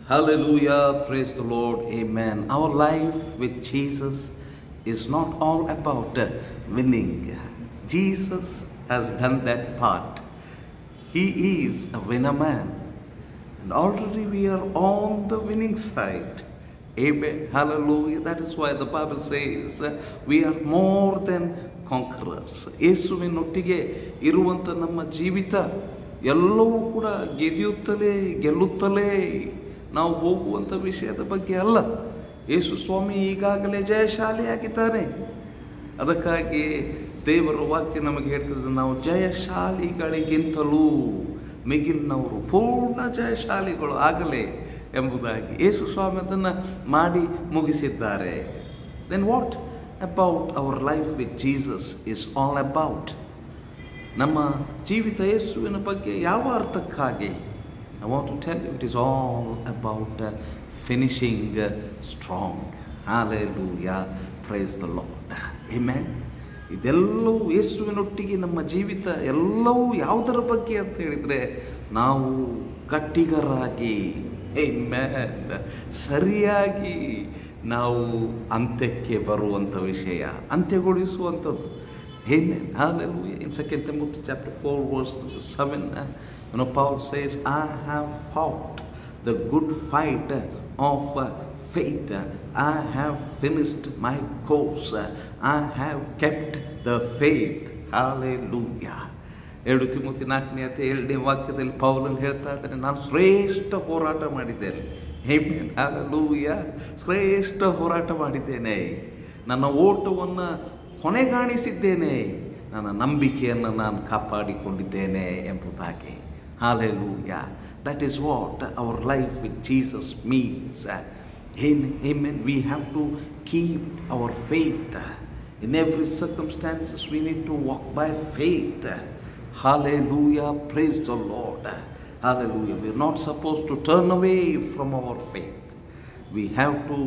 Hallelujah, praise the Lord, amen. Our life with Jesus is not all about winning. Jesus has done that part. He is a winner man. And already we are on the winning side. Amen. Hallelujah. That is why the Bible says we are more than conquerors. ಯೇಸುವಿನೊಟ್ಟಿಗೆ ಇರುವಂಥ ನಮ್ಮ ಜೀವಿತ ಎಲ್ಲವೂ ಕೂಡ ಗೆಲ್ಲುತ್ತಲೇ ನಾವು ಹೋಗುವಂಥ ವಿಷಯದ ಬಗ್ಗೆ ಅಲ್ಲ. ಯೇಸು ಸ್ವಾಮಿ ಈಗಾಗಲೇ ಜಯಶಾಲಿಯಾಗಿದ್ದಾನೆ. ಅದಕ್ಕಾಗಿ ದೇವರ ವಾಕ್ಯ ನಮಗೆ ಹೇಳ್ತದೆ, ನಾವು ಜಯಶಾಲಿಗಳಿಗಿಂತಲೂ ಮಿಗಿಲಿನವರು ಪೂರ್ಣ ಜಯಶಾಲಿಗಳು ಆಗಲೇ ಎಂಬುದಾಗಿ ಯೇಸು ಸ್ವಾಮಿ ಅದನ್ನು ಮಾಡಿ ಮುಗಿಸಿದ್ದಾರೆ. Then what about our life with Jesus is all about. ನಮ್ಮ ಜೀವಿತ ಯೇಸುವಿನ ಬಗ್ಗೆ ಯಾವ ಅರ್ಥಕ್ಕಾಗಿ? I want to tell you, it is all about finishing strong. Hallelujah, praise the Lord, amen. ಇದೆಲ್ಲವೂ ಯೇಸುವಿನೊಟ್ಟಿಗೆ ನಮ್ಮ ಜೀವಿತ ಎಲ್ಲವೂ ಯಾವುದರ ಬಗ್ಗೆ ಅಂತ ಹೇಳಿದರೆ, ನಾವು ಗಟ್ಟಿಗರಾಗಿ ಆಮೆನ್ ಸರಿಯಾಗಿ ನಾವು ಅಂತ್ಯಕ್ಕೆ ಬರುವಂಥ ವಿಷಯ, ಅಂತ್ಯಗೊಳಿಸುವಂಥದ್ದು. Amen hallelujah. In 2 Timothy chapter 4 verse 7, Paul says, I have fought the good fight of faith. I have finished my course. I have kept the faith. Hallelujah. 2 Timothy 4:7 ವಾಕ್ಯದಲ್ಲಿ ಪೌಲನು ಹೇಳ್ತಾ ಇದ್ದಾನೆ, ನಾನು ಶ್ರೇಷ್ಠ ಹೋರಾಟ ಮಾಡಿದ್ದೇನೆ. Amen hallelujah. ಶ್ರೇಷ್ಠ ಹೋರಾಟ ಮಾಡಿದ್ದೇನೆ, ನನ್ನ ಓಟವನ್ನು ಕೊನೆಗಾಣಿಸಿದ್ದೇನೆ, ನನ್ನ ನಂಬಿಕೆಯನ್ನು ನಾನು ಕಾಪಾಡಿಕೊಂಡಿದ್ದೇನೆ ಎಂಬುದಾಗಿ. Hallelujah. That is what our life with Jesus means. Amen. We have to keep our faith. In every circumstances we need to walk by faith. Hallelujah. Praise the Lord. Hallelujah. We are not supposed to turn away from our faith. We have to,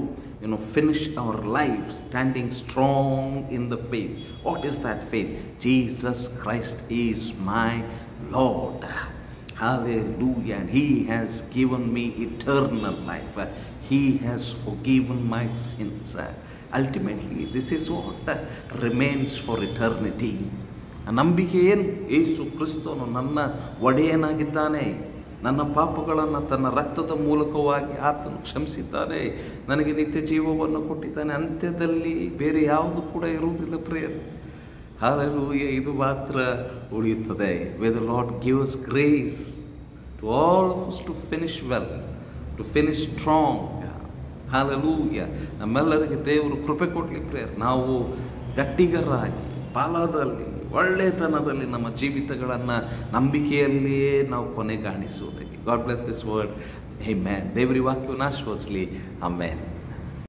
finish our life standing strong in the faith. What is that faith? Jesus Christ is my Lord. Hallelujah. And He has given me eternal life. He has forgiven my sins. Ultimately, this is what remains for eternity. ನಂಬಿಕೆ ಏನು? ಯೇಸು ಕ್ರಿಸ್ತನು ನನ್ನ ಒಡೆಯನಾಗಿದ್ದಾನೆ, ನನ್ನ ಪಾಪಗಳನ್ನು ತನ್ನ ರಕ್ತದ ಮೂಲಕವಾಗಿ ಆತನು ಕ್ಷಮಿಸಿದ್ದಾನೆ, ನನಗೆ ನಿತ್ಯ ಜೀವವನ್ನು ಕೊಟ್ಟಿದ್ದಾನೆ. ಅಂತ್ಯದಲ್ಲಿ ಬೇರೆ ಯಾವುದು ಕೂಡ ಇರುವುದಿಲ್ಲ ಪ್ರಿಯರೇ. Hallelujah. ಇದು ಮಾತ್ರ ಉಳಿಯುತ್ತದೆ. May the Lord give us grace to all of us to finish well, to finish strong. Hallelujah. ನಮ್ಮೆಲ್ಲರಿಗೆ ದೇವರು ಕೃಪೆ ಕೊಡಲಿ ಪ್ರೇಯರ್. ನಾವು ಗಟ್ಟಿಗರಾಗಿ ಫಲದಲ್ಲಿ ಒಳ್ಳೆತನದಲ್ಲಿ ನಮ್ಮ ಜೀವಿತಗಳನ್ನು ನಂಬಿಕೆಯಲ್ಲಿಯೇ ನಾವು ಕೊನೆಗಾಣಿಸುವುದಕ್ಕೆ. God bless this word. Amen. ದೇವರ ವಾಕ್ಯವನ್ನು ಆಶೀರ್ವದಿಸಲಿ. ಆಮೆನ್.